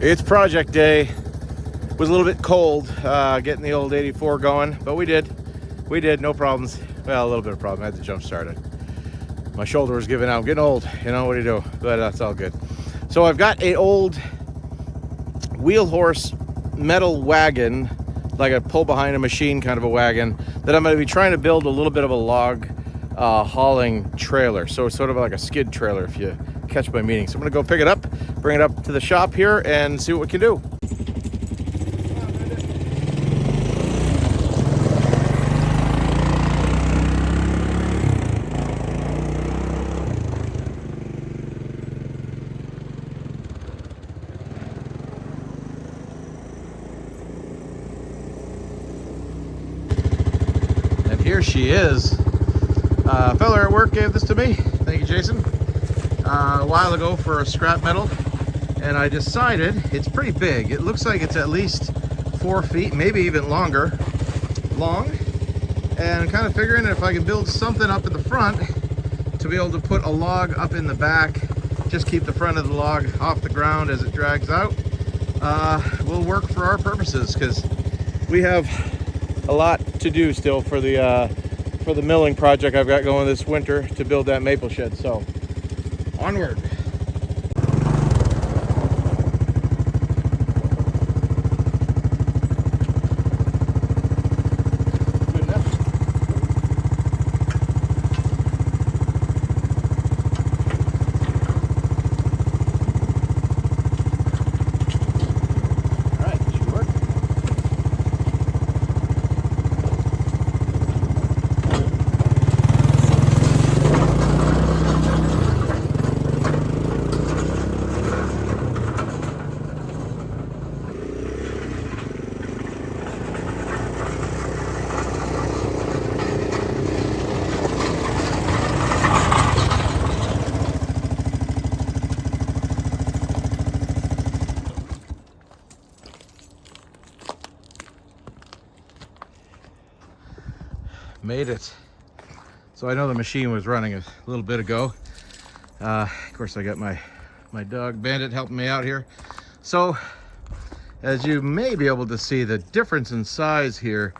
It's project day. It was a little bit cold getting the old 84 going, but we did, no problems. Well, a little bit of problem. I had to jump start it. My shoulder was giving out. I'm getting old, you know, what do you do? But that's all good. So I've got an old wheel horse metal wagon, like a pull behind a machine kind of a wagon, that I'm going to be trying to build a little bit of a log hauling trailer. So it's sort of like a skid trailer, if you catch my meaning. So I'm going to go pick it up, bring it up to the shop here, and see what we can do. Here she is. A fella at work gave this to me. Thank you, Jason. A while ago for a scrap metal, and I decided it's pretty big. It looks like it's at least 4 feet, maybe even longer long. And I'm kind of figuring if I can build something up in the front to be able to put a log up in the back, just keep the front of the log off the ground as it drags out, will work for our purposes, because we have a lot to do still for the milling project I've got going this winter to build that maple shed. So onward. Good enough. All right, should work. Made it. So I know the machine was running a little bit ago. Of course, I got my dog Bandit helping me out here. So as you may be able to see, the difference in size here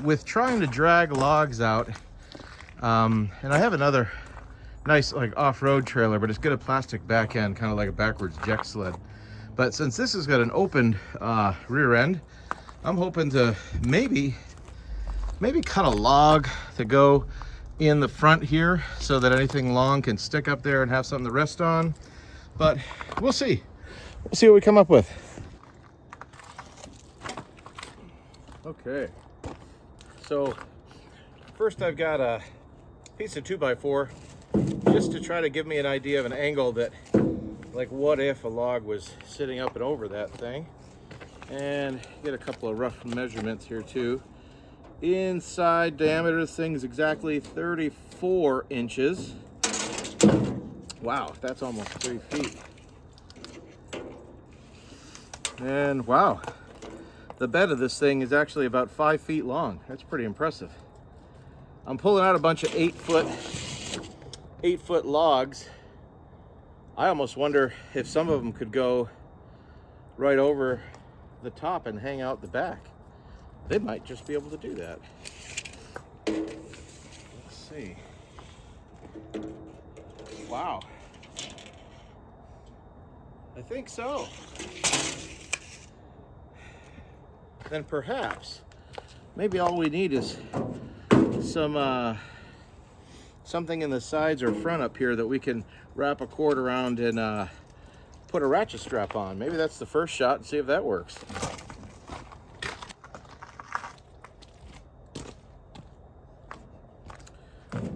with trying to drag logs out, and I have another nice like off-road trailer, but it's got a plastic back end, kind of like a backwards jack sled. But since this has got an open rear end, I'm hoping to maybe cut a log to go in the front here so that anything long can stick up there and have something to rest on. But we'll see. We'll see what we come up with. Okay. So first I've got a piece of 2x4 just to try to give me an idea of an angle that, like, what if a log was sitting up and over that thing. And get a couple of rough measurements here too. Inside diameter, this thing is exactly 34 inches. Wow, that's almost 3 feet. And wow, the bed of this thing is actually about 5 feet long. That's pretty impressive. I'm pulling out a bunch of 8 foot logs. I almost wonder if some of them could go right over the top and hang out the back. They might just be able to do that. Let's see. Wow. I think so. Then perhaps, maybe all we need is some something in the sides or front up here that we can wrap a cord around and put a ratchet strap on. Maybe that's the first shot and see if that works.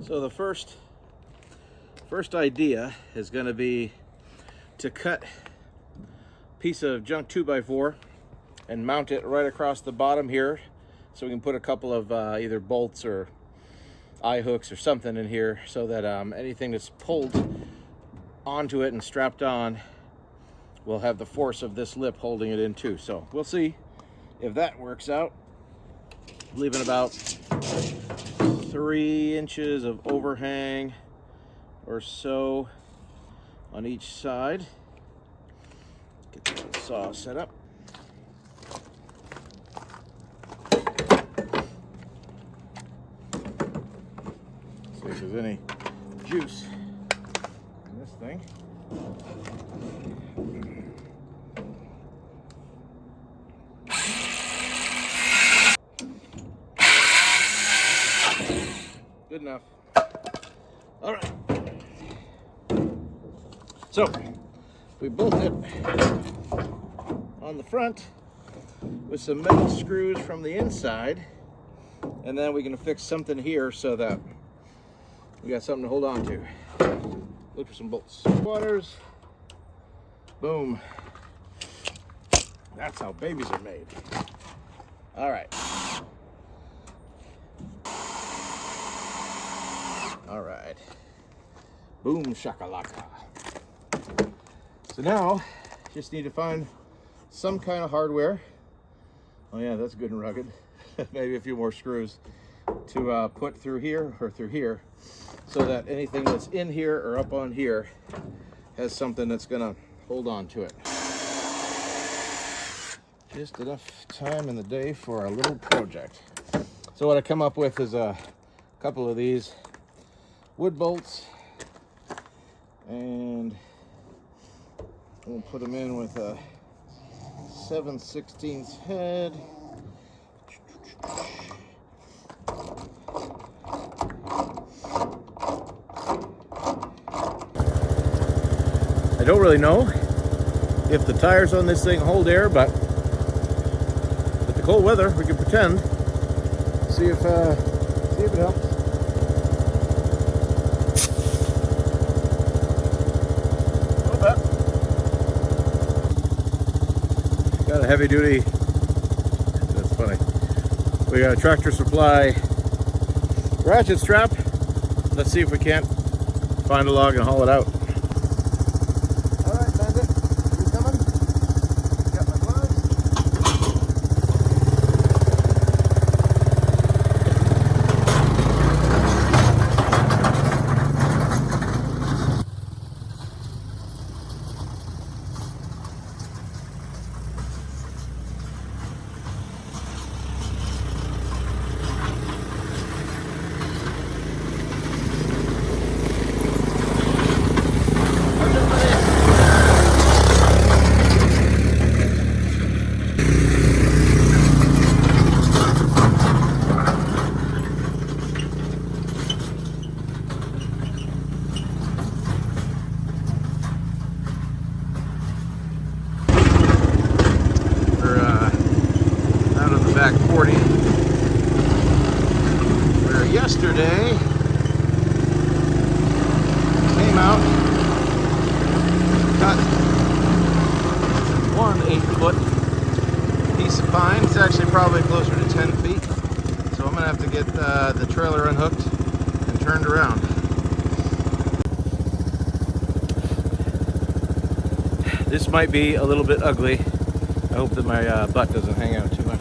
So the first idea is going to be to cut a piece of junk 2x4 and mount it right across the bottom here, so we can put a couple of either bolts or eye hooks or something in here, so that anything that's pulled onto it and strapped on will have the force of this lip holding it in too. So we'll see if that works out. Leaving about 3 inches of overhang or so on each side. saw set up. See if there's any juice in this thing. Good enough. All right. So we bolt it on the front with some metal screws from the inside, and then we can fix something here so that we got something to hold on to. Look for some bolts. Waters. Boom. That's how babies are made. All right. All right. Boom shakalaka. So now, just need to find some kind of hardware. Oh yeah, that's good and rugged. Maybe a few more screws to put through here or through here, so that anything that's in here or up on here has something that's gonna hold on to it. Just enough time in the day for a little project. So what I come up with is a couple of these wood bolts, and we'll put them in with a 7/16 head. I don't really know if the tires on this thing hold air, but with the cold weather, we can pretend. See if it helps. Got a heavy duty, that's funny. We got a Tractor Supply ratchet strap. Let's see if we can't find a log and haul it out. All right, Bandit, you coming? Got my gloves. Back 40, where yesterday came out, got one 8-foot piece of pine. It's actually probably closer to 10 feet, so I'm gonna have to get the trailer unhooked and turned around. This might be a little bit ugly. I hope that my butt doesn't hang out too much.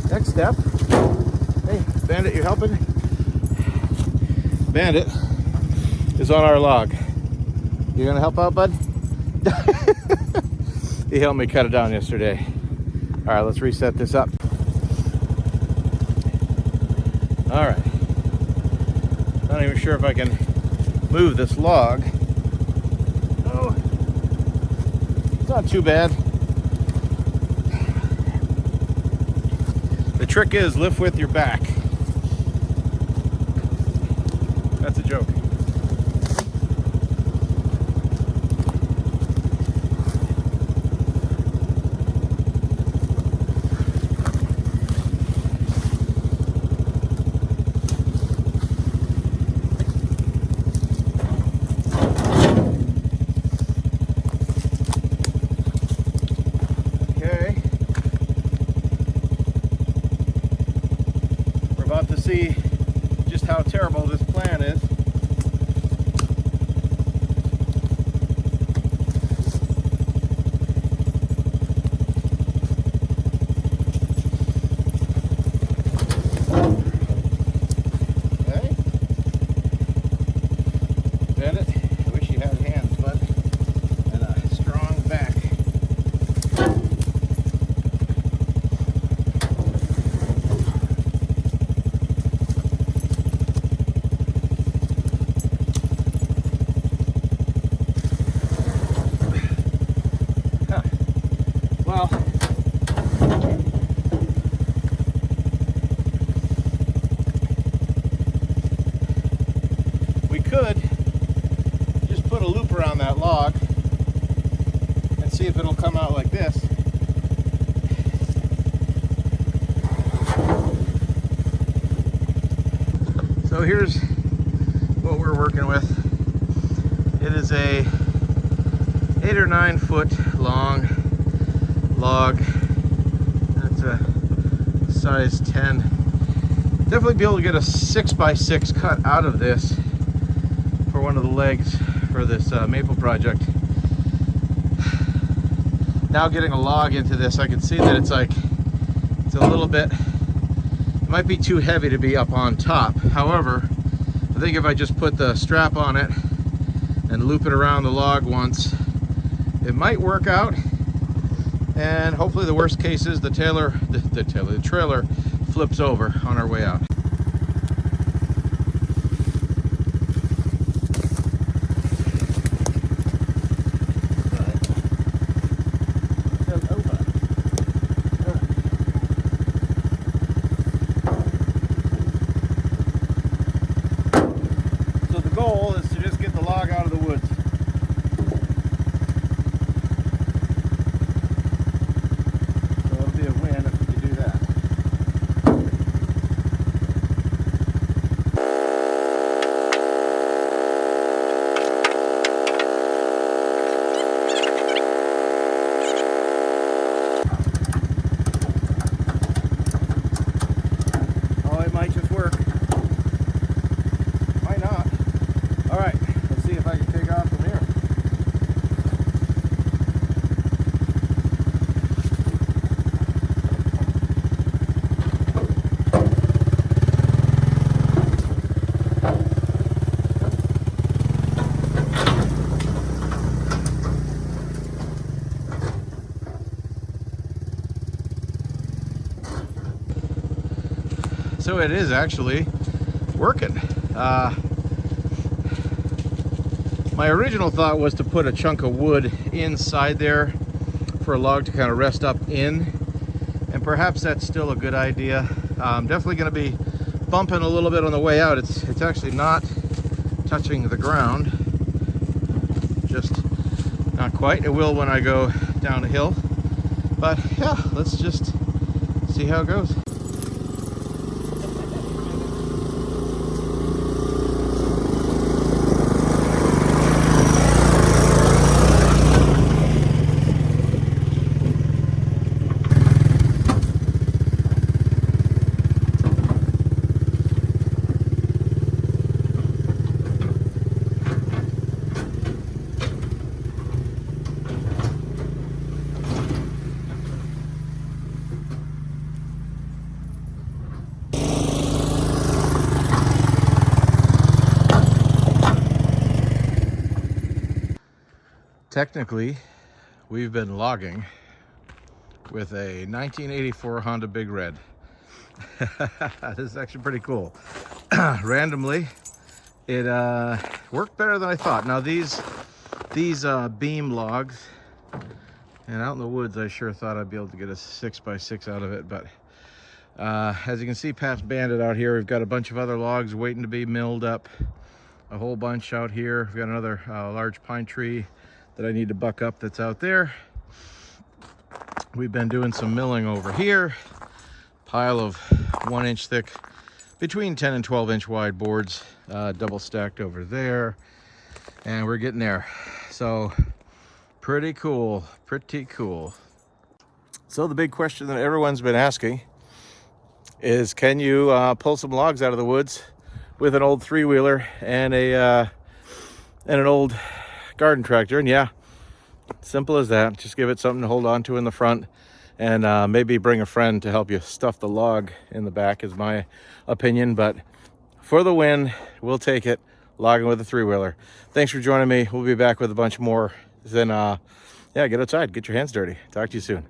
Next step. Hey, Bandit, you helping? Bandit is on our log. You gonna help out, bud? He helped me cut it down yesterday. All right, let's reset this up. All right. Not even sure if I can move this log. Oh, it's not too bad. The trick is lift with your back. That's a joke. Bandit. I wish you had hands, bud, and a strong back. Huh. Well, we could just put a loop around that log and see if it'll come out like this. So here's what we're working with. It is a 8 or 9 foot long log. That's a size 10. Definitely be able to get a 6x6 cut out of this for one of the legs for this maple project. Now getting a log into this, I can see that it's a little bit, it might be too heavy to be up on top. However, I think if I just put the strap on it and loop it around the log once, it might work out. And hopefully the worst case is the trailer flips over on our way out. So the goal is to just get the log out of the woods. So it'll be a win if we can do that. Oh, it might just work. Why not? All right, let's see if I can take off from here. So it is actually working. My original thought was to put a chunk of wood inside there for a log to kind of rest up in, and perhaps that's still a good idea. I'm definitely going to be bumping a little bit on the way out. It's actually not touching the ground, just not quite. It will when I go down the hill, but yeah, let's just see how it goes. Technically, we've been logging with a 1984 Honda Big Red. This is actually pretty cool. Randomly, it worked better than I thought. Now these beam logs, and out in the woods, I sure thought I'd be able to get a 6x6 out of it, but as you can see past Bandit out here, we've got a bunch of other logs waiting to be milled up. A whole bunch out here. We've got another large pine tree that I need to buck up that's out there. We've been doing some milling over here. Pile of 1 inch thick, between 10 and 12 inch wide boards, double stacked over there. And we're getting there. So pretty cool, pretty cool. So the big question that everyone's been asking is, can you pull some logs out of the woods with an old 3-wheeler and an old garden tractor? And yeah, simple as that. Just give it something to hold on to in the front, and maybe bring a friend to help you stuff the log in the back, is my opinion. But for the win, we'll take it. logging with a 3-wheeler. Thanks for joining me. We'll be back with a bunch more. Then, yeah, get outside, get your hands dirty. Talk to you soon.